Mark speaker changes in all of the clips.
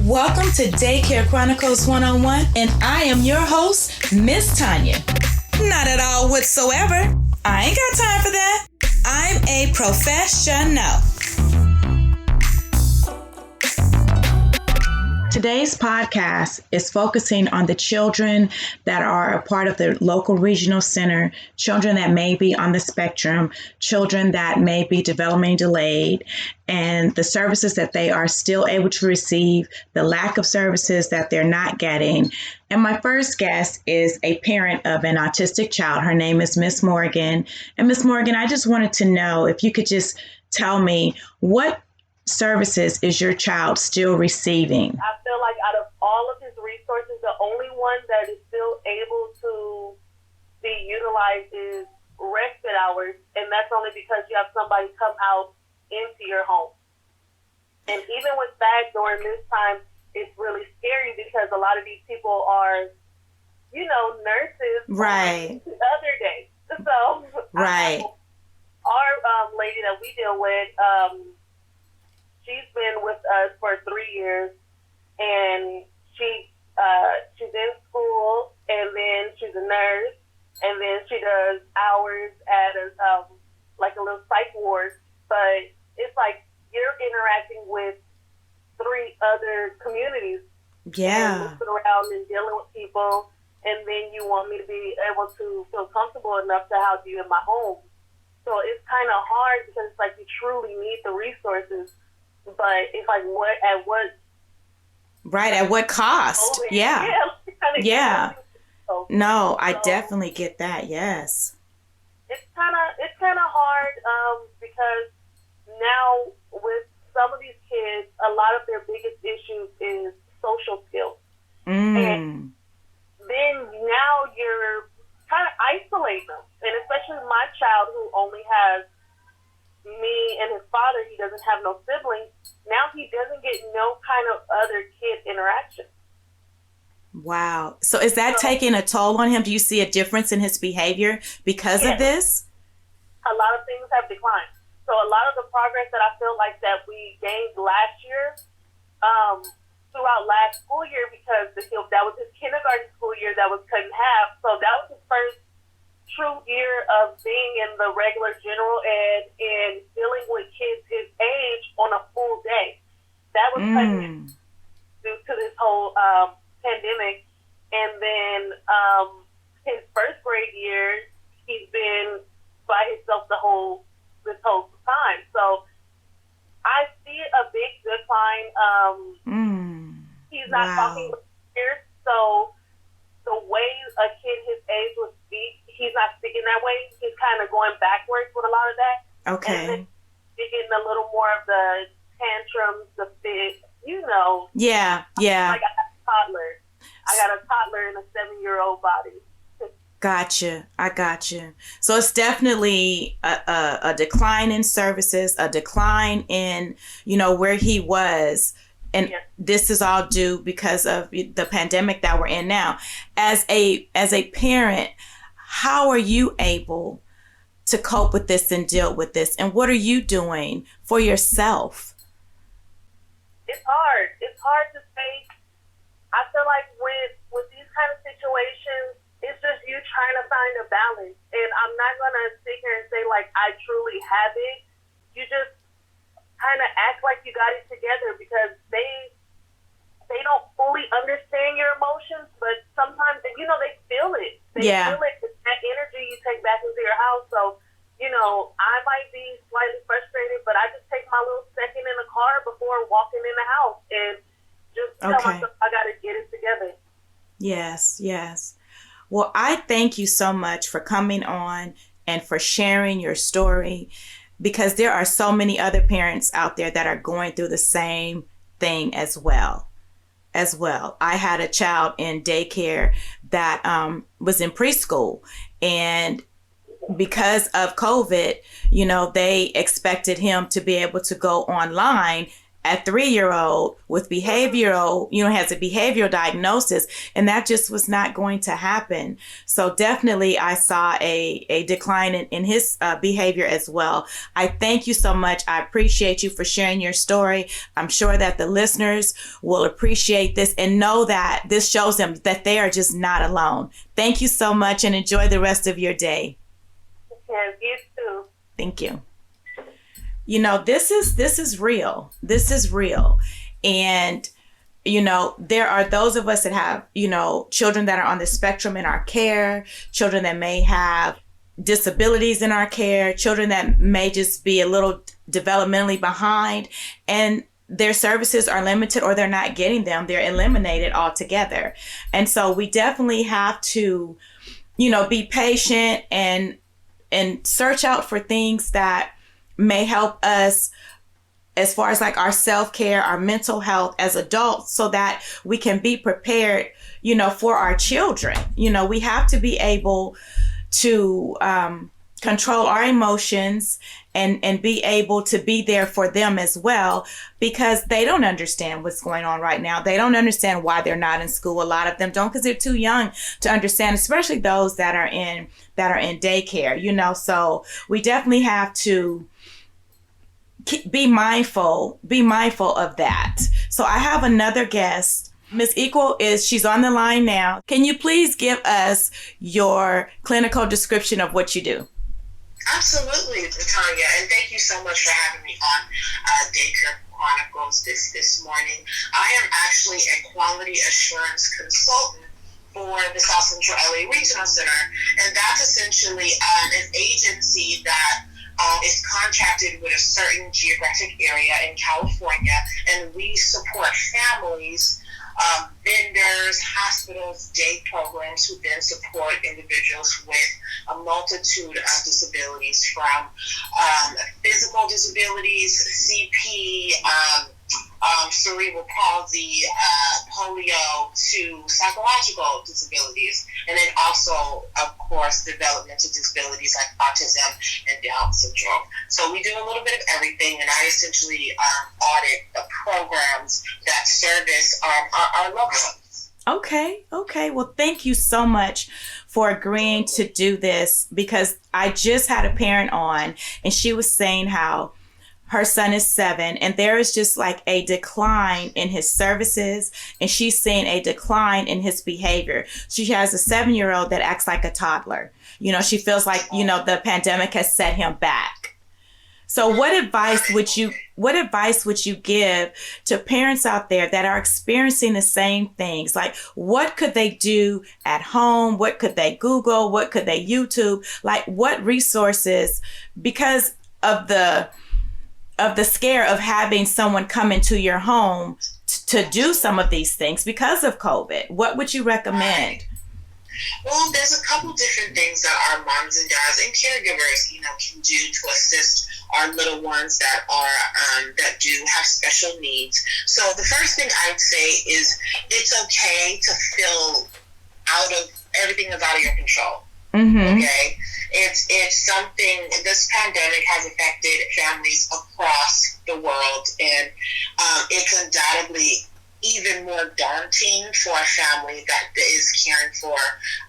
Speaker 1: Welcome to Daycare Chronicles 101, and I am your host, Miss Tanya. Not at all whatsoever. I ain't got time for that. I'm a professional. Today's podcast is focusing on the children that are a part of the local regional center, children that may be on the spectrum, children that may be developmentally delayed, and the services that they are still able to receive, the lack of services that they're not getting. And my first guest is a parent of an autistic child. Her name is Miss Morgan. And Miss Morgan, I just wanted to know if you could just tell me what services is your child still receiving?
Speaker 2: I feel like out of all of his resources, the only one that is still able to be utilized is respite hours, and that's only because you have somebody come out into your home. And even with that, during this time, it's really scary because a lot of these people are, nurses
Speaker 1: right
Speaker 2: on the other day. So
Speaker 1: right.
Speaker 2: Our lady that we deal with, she's been with us for 3 years, and she's in school, and then she's a nurse, and then she does hours at a little psych ward. But it's like you're interacting with 3 other communities.
Speaker 1: Yeah.
Speaker 2: And moving around and dealing with people, and then you want me to be able to feel comfortable enough to house you in my home. So it's kind of hard because it's like you truly need the resources. But it's like, at what cost?
Speaker 1: Yeah.
Speaker 2: Yeah.
Speaker 1: No, I definitely get that. Yes.
Speaker 2: It's kind of hard because now with some of these kids, a lot of their biggest issues is social skills. And then now you're kind of isolating them. And especially my child who only has me and his father, he doesn't have no siblings. Now he doesn't get no kind of other kid interaction.
Speaker 1: Wow. So is that taking a toll on him? Do you see a difference in his behavior because of this?
Speaker 2: A lot of things have declined. So a lot of the progress that I feel like that we gained last year, throughout last school year, because that was his kindergarten school year that was cut in half. So that was his first true year of being in the regular general ed and dealing with kids his age on a full day. That was due to this whole pandemic. And then his first grade year, he's been by himself this whole time. So I see a big decline. He's not talking with peers, so the way a kid his age would speak, he's not speaking that way. He's kind of going backwards with a lot of that.
Speaker 1: Okay.
Speaker 2: And then you're getting a little more of the tantrums, the fit,
Speaker 1: Yeah.
Speaker 2: I got a toddler in a 7-year-old body.
Speaker 1: Gotcha. I gotcha. So it's definitely a decline in services, a decline in, where he was. And this is all due because of the pandemic that we're in now. As a parent, how are you able to cope with this and deal with this? And what are you doing for yourself?
Speaker 2: It's hard. It's hard to say. I feel like with these kind of situations, it's just you trying to find a balance. And I'm not going to sit here and say, like, I truly have it. You just kind of act like you got it together because they don't fully understand your emotions, but sometimes, they feel it. They feel it. It's that energy you take back into your house. So, I might be slightly frustrated, but I just take my little second in the car before walking in the house and just tell myself I got to get it together.
Speaker 1: Yes. Well, I thank you so much for coming on and for sharing your story, because there are so many other parents out there that are going through the same thing as well. I had a child in daycare that was in preschool, and because of COVID, they expected him to be able to go online a 3-year-old with behavioral, has a behavioral diagnosis, and that just was not going to happen. So definitely I saw a decline in his behavior as well. I thank you so much. I appreciate you for sharing your story. I'm sure that the listeners will appreciate this and know that this shows them that they are just not alone. Thank you so much and enjoy the rest of your day.
Speaker 2: Yes, you too.
Speaker 1: Thank you. This is real. This is real. And, there are those of us that have, children that are on the spectrum in our care, children that may have disabilities in our care, children that may just be a little developmentally behind, and their services are limited or they're not getting them. They're eliminated altogether. And so we definitely have to, be patient and search out for things that may help us as far as like our self-care, our mental health as adults, so that we can be prepared, for our children. We have to be able to control our emotions and be able to be there for them as well, because they don't understand what's going on right now. They don't understand why they're not in school. A lot of them don't, because they're too young to understand, especially those that are in daycare, so we definitely have to be mindful of that. So I have another guest. Ms. Ikwo she's on the line now. Can you please give us your clinical description of what you do?
Speaker 3: Absolutely, Tanya, and thank you so much for having me on Daycare Chronicles this morning. I am actually a quality assurance consultant for the South Central LA Regional Center, and that's essentially an agency that is contracted with a certain geographic area in California, and we support families, vendors, hospitals, day programs who then support individuals with a multitude of disabilities, from physical disabilities, CP, cerebral palsy, polio, to psychological disabilities, and then also, of course, developmental disabilities like autism and Down syndrome. So we do a little bit of everything, and I essentially audit the programs that service our loved ones.
Speaker 1: Okay. Well, thank you so much for agreeing to do this, because I just had a parent on, and she was saying how her son is 7, and there is just like a decline in his services, and she's seeing a decline in his behavior. She has a 7-year-old that acts like a toddler. She feels like, the pandemic has set him back. So what advice would you give to parents out there that are experiencing the same things? Like, what could they do at home? What could they Google? What could they YouTube? Like, what resources, because of the scare of having someone come into your home to do some of these things because of COVID, what would you recommend?
Speaker 3: Well, there's a couple different things that our moms and dads and caregivers, can do to assist our little ones that are that do have special needs. So the first thing I'd say is it's okay to feel everything is out of your control. Mm-hmm. Okay, it's something. This pandemic has affected families across the world, and it's undoubtedly even more daunting for a family that is caring for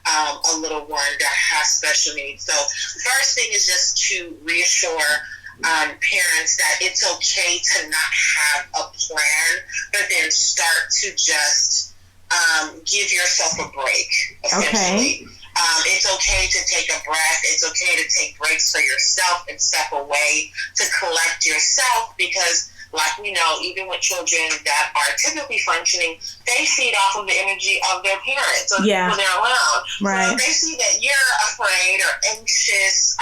Speaker 3: a little one that has special needs. So the first thing is just to reassure parents that it's okay to not have a plan, but then start to just give yourself a break, essentially. Okay. It's okay to take a breath. It's okay to take breaks for yourself and step away to collect yourself, because like we know, even with children that are typically functioning, they feed off of the energy of their parents or the people they're around. Right. So if they see that you're afraid or anxious,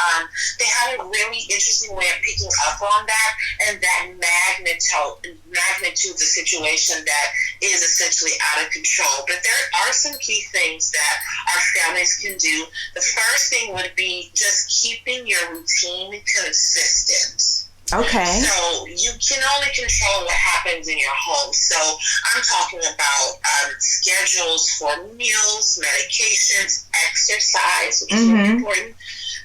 Speaker 3: they have a really interesting way of picking up on that, and that magnitude the situation that is essentially out of control. But there are some key things that our families can do. The first thing would be just keeping your routine consistent.
Speaker 1: Okay.
Speaker 3: So you can only control what happens in your home. So I'm talking about schedules for meals, medications, exercise, which is really important,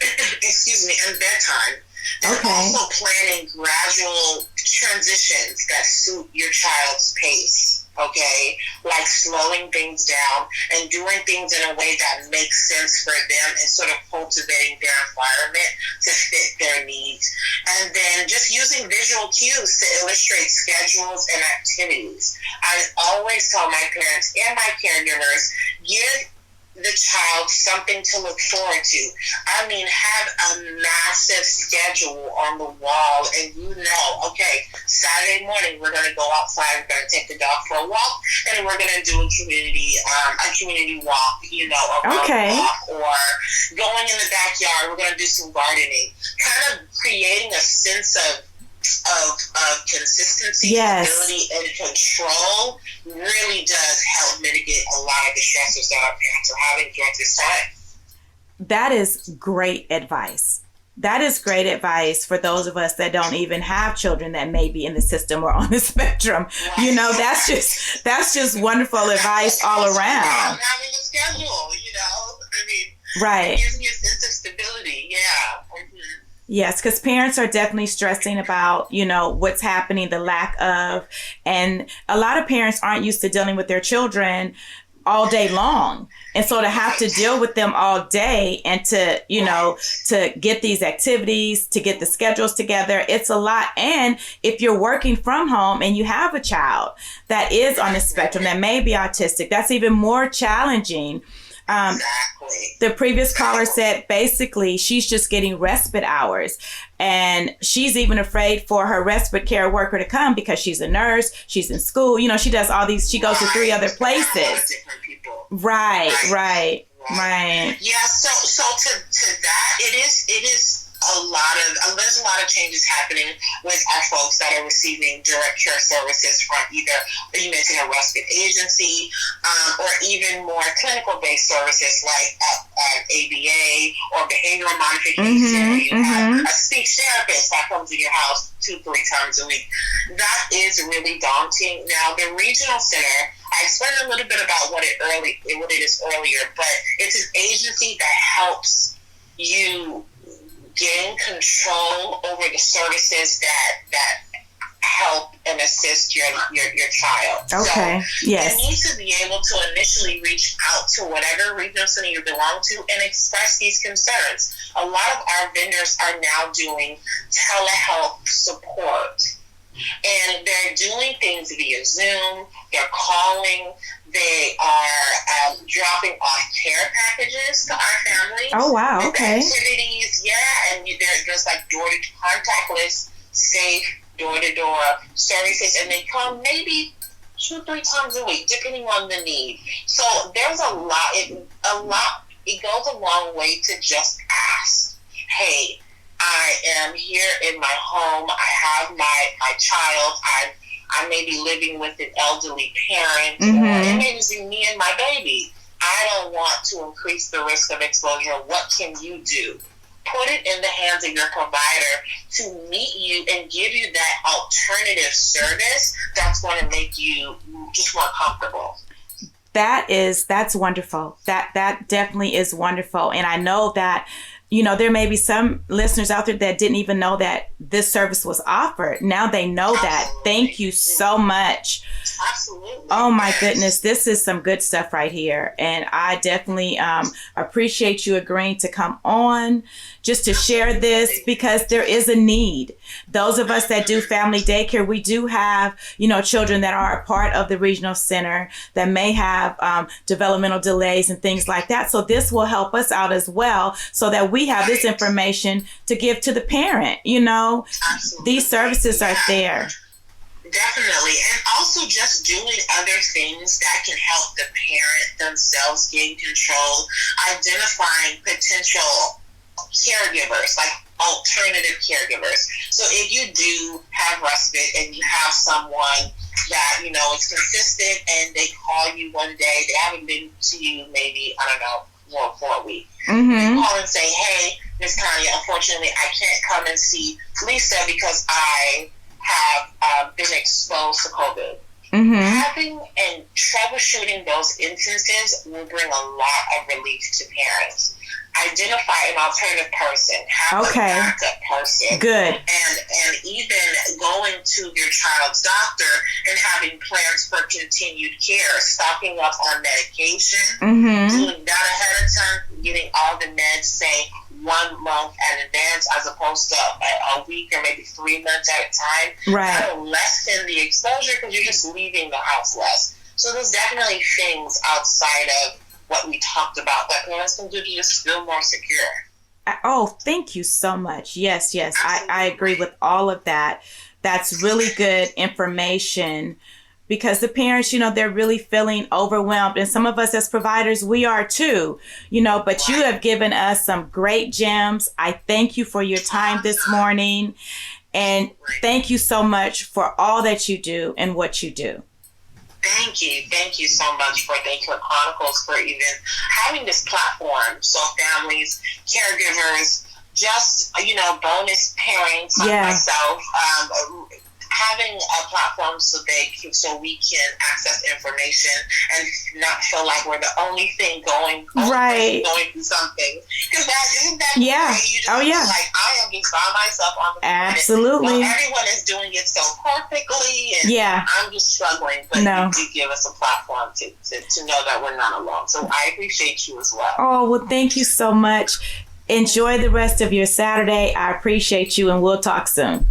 Speaker 3: and bedtime. And also planning gradual transitions that suit your child's pace, okay? Like slowing things down and doing things in a way that makes sense for them and sort of cultivating their environment to fit their needs. And then just using visual cues to illustrate schedules and activities. I always tell my parents and my caregivers, give the child something to look forward to. I mean, have a massive schedule on the wall, and okay, Saturday morning we're going to go outside, we're going to take the dog for a walk, and we're going to do a community walk,
Speaker 1: Okay.
Speaker 3: walk, or going in the backyard, we're going to do some gardening. Kind of creating a sense of consistency,
Speaker 1: Yes.
Speaker 3: stability, and control really does help mitigate a lot of the stressors that our parents are having during this time. That is
Speaker 1: great advice. That is great advice for those of us that don't even have children that may be in the system or on the spectrum. Right. That's just wonderful advice all around.
Speaker 3: Having a schedule,
Speaker 1: right.
Speaker 3: Using your sense of stability, yeah. Mm-hmm.
Speaker 1: Yes, because parents are definitely stressing about, what's happening, the lack of, and a lot of parents aren't used to dealing with their children all day long. And so to have to deal with them all day and to, to get these activities, to get the schedules together, it's a lot. And if you're working from home and you have a child that is on the spectrum, that may be autistic, that's even more challenging.
Speaker 3: Exactly.
Speaker 1: The previous caller said basically she's just getting respite hours, and she's even afraid for her respite care worker to come because she's a nurse, she's in school, she does all these, she goes to 3 other places. Right.
Speaker 3: Yeah, so to that, it is there's a lot of changes happening with our folks that are receiving direct care services from either, you mentioned, a respite agency, or even more clinical-based services like ABA or behavioral modification. You have a speech therapist that comes to your house 2-3 times a week. That is really daunting. Now, the regional center, I explained a little bit about what it is earlier, but it's an agency that helps you gain control over the services that help and assist your child.
Speaker 1: Okay.
Speaker 3: So
Speaker 1: yes.
Speaker 3: You need to be able to initially reach out to whatever regional center you belong to and express these concerns. A lot of our vendors are now doing telehealth support. And they're doing things via Zoom, they're calling, they are dropping off care packages to our families.
Speaker 1: Oh, wow, okay.
Speaker 3: Activities, yeah, and there's like contactless, safe, door-to-door services, and they come maybe 2-3 times a week, depending on the need. So there's a lot, it goes a long way to just ask, hey, I am here in my home. I have my child. I may be living with an elderly parent, or it may just be me and my baby. I don't want to increase the risk of exposure. What can you do? Put it in the hands of your provider to meet you and give you that alternative service that's going to make you just more comfortable.
Speaker 1: That's wonderful. That definitely is wonderful. And I know that, there may be some listeners out there that didn't even know that this service was offered. Now they know that. Thank you so much.
Speaker 3: Absolutely.
Speaker 1: Oh my goodness. This is some good stuff right here. And I definitely appreciate you agreeing to come on just to share this, because there is a need. Those of us that do family daycare, we do have, children that are a part of the regional center that may have developmental delays and things like that. So this will help us out as well, so that we have this information to give to the parent.
Speaker 3: Absolutely.
Speaker 1: These services are there.
Speaker 3: Definitely. And also just doing other things that can help the parent themselves gain control, identifying potential caregivers, like alternative caregivers. So if you do have respite and you have someone that, is consistent and they call you one day, they haven't been to you maybe, for a week. You call and say, hey, Miss Tanya, unfortunately, I can't come and see Lisa because I have been exposed to COVID. Having and troubleshooting those instances will bring a lot of relief to parents. identify an alternative person, have a backup person.
Speaker 1: Good.
Speaker 3: And even going to your child's doctor and having plans for continued care, stocking up on medication, doing that ahead of time, getting all the meds, say, 1 month in advance as opposed to a week or maybe 3 months at a time.
Speaker 1: Right.
Speaker 3: That'll lessen the exposure because you're just leaving the house less. So there's definitely things outside of what we talked about that parents can do to just feel more secure.
Speaker 1: Oh, thank you so much. Yes. I agree with all of that. That's really good information because the parents, they're really feeling overwhelmed. And some of us as providers, we are too, but you have given us some great gems. I thank you for your time this morning. And thank you so much for all that you do and what you do.
Speaker 3: Thank you. Thank you so much for Daycare Chronicles for even having this platform. So families, caregivers, just, bonus parents like myself, having a platform so we can access information and not feel like we're the only thing going through something. Because isn't that
Speaker 1: yeah.
Speaker 3: You just feel like I am just by myself on the planet.
Speaker 1: Absolutely.
Speaker 3: Well, everyone is doing it so perfectly, and I'm just struggling. But you do give us a platform to know that we're not alone. So I appreciate you as well.
Speaker 1: Oh, well, thank you so much. Enjoy the rest of your Saturday. I appreciate you, and we'll talk soon.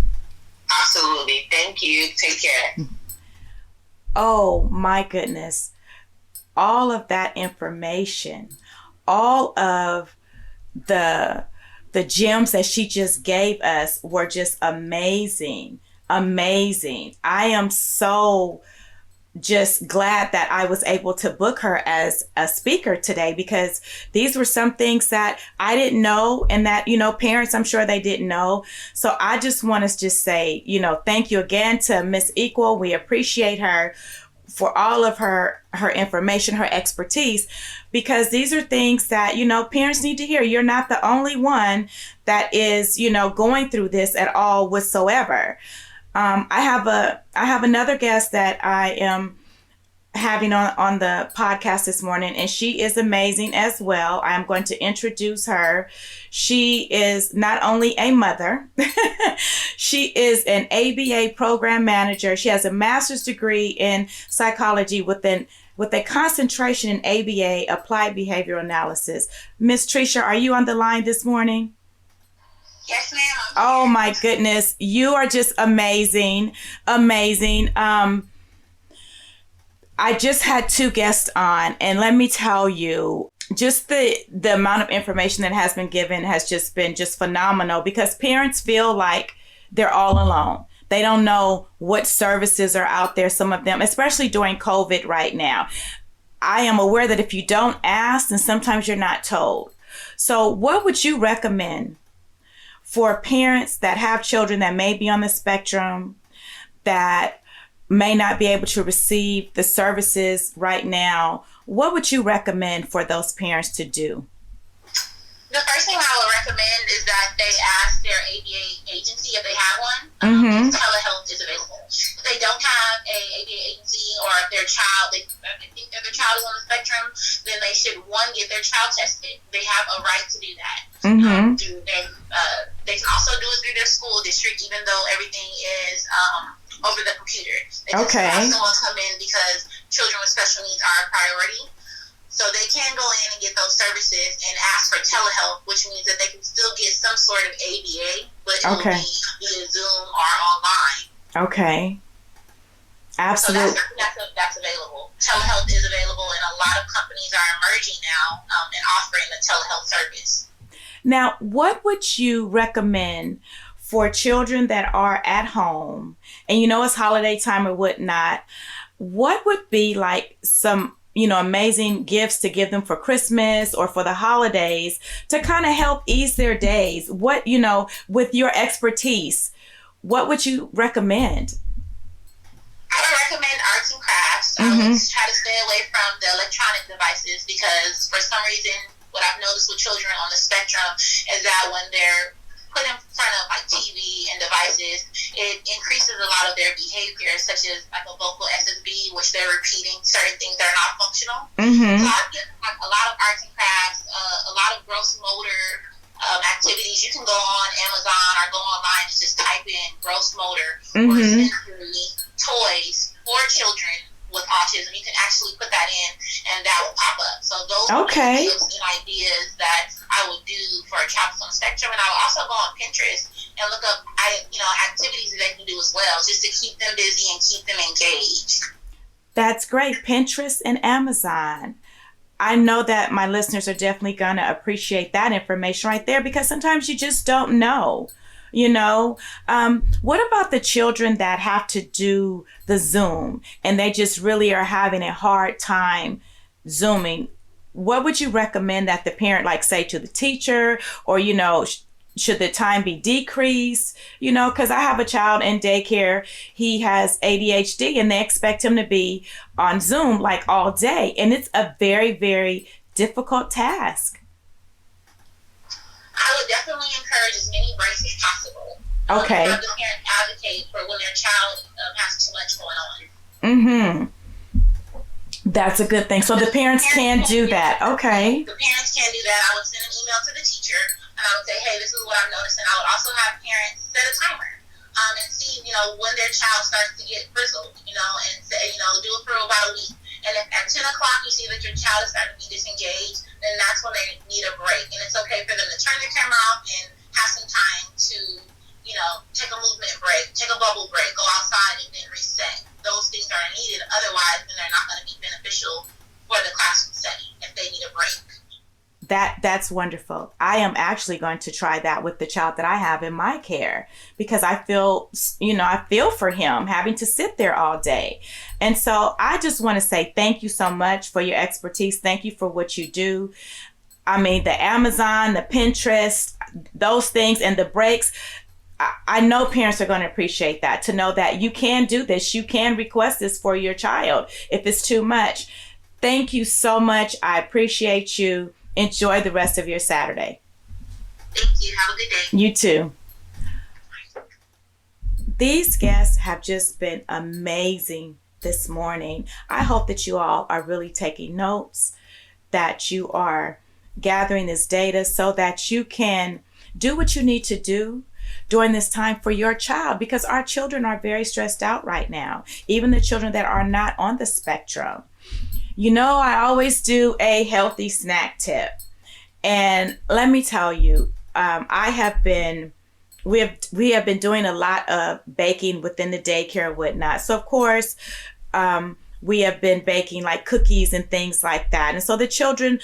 Speaker 3: Absolutely. Thank you. Take care.
Speaker 1: Oh, my goodness. All of that information, all of the gems that she just gave us were just amazing. Amazing. I am so just glad that I was able to book her as a speaker today because these were some things that I didn't know and that, parents, I'm sure they didn't know. So I just want to just say, thank you again to Miss Ikwo. We appreciate her for all of her information, her expertise, because these are things that, parents need to hear. You're not the only one that is, going through this at all whatsoever. I have another guest that I am having on the podcast this morning, and she is amazing as well. I'm going to introduce her. She is not only a mother, she is an ABA program manager. She has a master's degree in psychology with a concentration in ABA, applied behavioral analysis. Miss Treasha, are you on the line this morning?
Speaker 3: Yes, ma'am.
Speaker 1: Oh my goodness. You are just amazing. Amazing. I just had 2 guests on, and let me tell you, just the amount of information that has been given has just been just phenomenal because parents feel like they're all alone. They don't know what services are out there, some of them, especially during COVID right now. I am aware that if you don't ask, then sometimes you're not told. So what would you recommend for parents that have children that may be on the spectrum, that may not be able to receive the services right now? What would you recommend for those parents to do?
Speaker 3: The first thing I would recommend is that they ask their ABA agency if they have one. Telehealth is available. If they don't have a ABA agency, or if their child, they think that their child is on the spectrum, then they should, one, get their child tested. They have a right to do that. They can also do it through their school district, even though everything is over the computer. They just have someone come in because children with special needs are a priority. So they can go in and get those services and ask for telehealth, which means that they can still get some sort of ABA, but it will be via Zoom or online. Okay. Absolutely. So that's available. Telehealth is available, and a lot of companies are emerging now and offering the telehealth service.
Speaker 1: Now, what would you recommend for children that are at home, and it's holiday time or whatnot? What would be like some amazing gifts to give them for Christmas or for the holidays to kind of help ease their days? What, with your expertise, what would you recommend?
Speaker 3: I would recommend arts and crafts. I would try to stay away from the electronic devices because for some reason, what I've noticed with children on the spectrum is that when they're put in front of like TV and devices, it increases a lot of their behavior, such as like a vocal SSB, which they're repeating certain things that are not functional. So I get like a lot of arts and crafts, a lot of gross motor activities. You can go on Amazon or go online and just type in gross motor or sensory toys for children with autism. You can actually put that in and that will pop up. So those are tips and ideas that I would do for a child on the spectrum. And I will also go on Pinterest and look up activities that they can do as well, just to keep them busy and keep them engaged.
Speaker 1: That's great. Pinterest and Amazon. I know that my listeners are definitely going to appreciate that information right there, because sometimes you just don't know. What about the children that have to do the Zoom and they just really are having a hard time Zooming? What would you recommend that the parent, like, say to the teacher, or, should the time be decreased? Because I have a child in daycare, he has ADHD, and they expect him to be on Zoom like all day. And it's a very, very difficult task.
Speaker 3: I would definitely encourage as many breaks as possible.
Speaker 1: Okay.
Speaker 3: Have the parent advocate for when their child has too much going on.
Speaker 1: That's a good thing. So the parents can do that. Okay.
Speaker 3: The parents can do that. I would send an email to the teacher and I would say, hey, this is what I've noticed. And I would also have parents set a timer and see, when their child starts to get frizzled, and say, do it for about a week. And if at 10 o'clock you see that your child is starting to be disengaged, then that's when they need a break. And it's okay for them to turn their camera off and have some time to, take a movement break, take a bubble break, go outside and then reset. Those things are needed. Otherwise, then they're not going to be beneficial for the classroom setting if they need a break.
Speaker 1: That's wonderful. I am actually going to try that with the child that I have in my care, because I feel for him having to sit there all day. And so I just want to say thank you so much for your expertise. Thank you for what you do. I mean, the Amazon, the Pinterest, those things, and the breaks. I know parents are going to appreciate that, to know that you can do this. You can request this for your child if it's too much. Thank you so much. I appreciate you. Enjoy the rest of your Saturday.
Speaker 3: Thank you. Have a good day.
Speaker 1: You too. These guests have just been amazing this morning. I hope that you all are really taking notes, that you are gathering this data so that you can do what you need to do during this time for your child, because our children are very stressed out right now, even the children that are not on the spectrum. I always do a healthy snack tip. And let me tell you, we have been doing a lot of baking within the daycare and whatnot. So of course, we have been baking like cookies and things like that. And so the children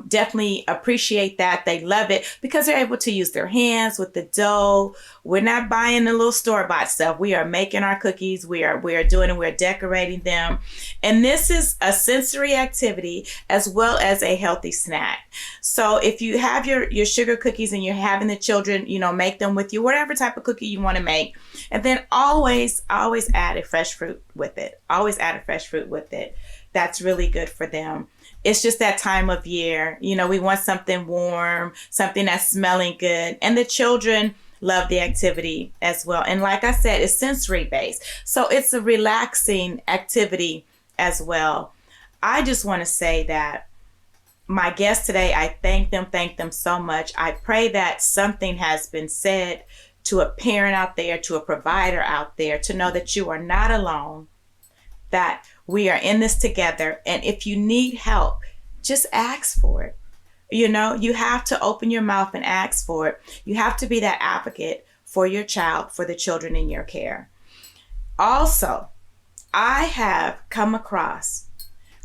Speaker 1: definitely appreciate that. They love it because they're able to use their hands with the dough. We're not buying the little store-bought stuff. We are making our cookies. We are doing it. We're decorating them. And this is a sensory activity as well as a healthy snack. So if you have your sugar cookies and you're having the children, make them with you, whatever type of cookie you want to make. And then always add a fresh fruit with it. Always add a fresh fruit with it. That's really good for them. It's just that time of year. We want something warm, something that's smelling good. And the children love the activity as well. And like I said, it's sensory based. So it's a relaxing activity as well. I just want to say that my guests today, I thank them so much. I pray that something has been said to a parent out there, to a provider out there, to know that you are not alone, that we are in this together. And if you need help, just ask for it. You have to open your mouth and ask for it. You have to be that advocate for your child, for the children in your care. Also, I have come across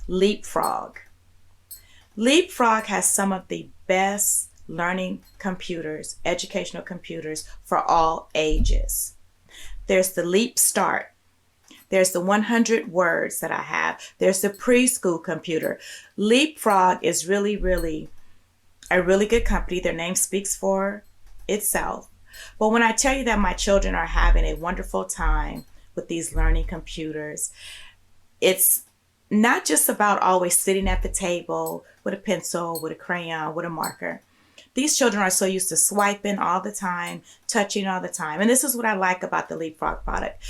Speaker 1: Leapfrog. Leapfrog has some of the best learning computers, educational computers for all ages. There's the Leap Start. There's the 100 words that I have. There's the preschool computer. Leapfrog is really, really a really good company. Their name speaks for itself. But when I tell you that my children are having a wonderful time with these learning computers, it's not just about always sitting at the table with a pencil, with a crayon, with a marker. these children are so used to swiping all the time, touching all the time. And this is what I like about the Leapfrog product.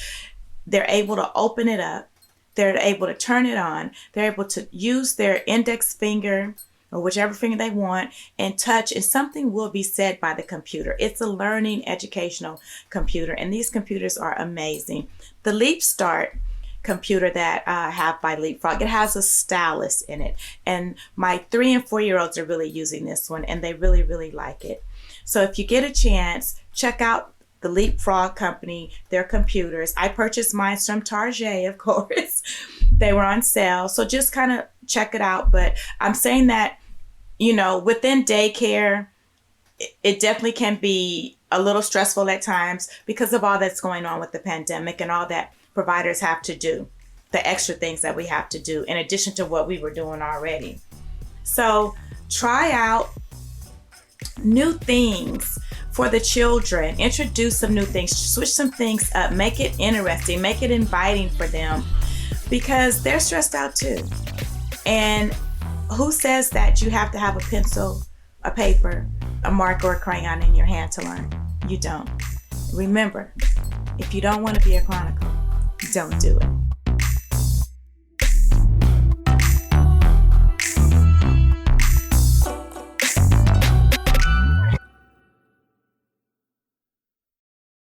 Speaker 1: They're able to open it up. They're able to turn it on. They're able to use their index finger or whichever finger they want and touch, and something will be said by the computer. It's a learning educational computer, and these computers are amazing. The Leap Start computer that I have by Leapfrog, it has a stylus in it, and my 3 and 4 year olds are really using this one, and they really, really like it. So if you get a chance, check out the Leapfrog company, their computers. I purchased mine from Treasha, of course. They were on sale, so just kind of check it out. But I'm saying that, you know, within daycare, it definitely can be a little stressful at times because of all that's going on with the pandemic and all that providers have to do, the extra things that we have to do in addition to what we were doing already. So try out new things for the children, introduce some new things, switch some things up, make it interesting, make it inviting for them, because they're stressed out too. And who says that you have to have a pencil, a paper, a marker, or a crayon in your hand to learn? You don't. Remember, if you don't want to be a chronicle, don't do it.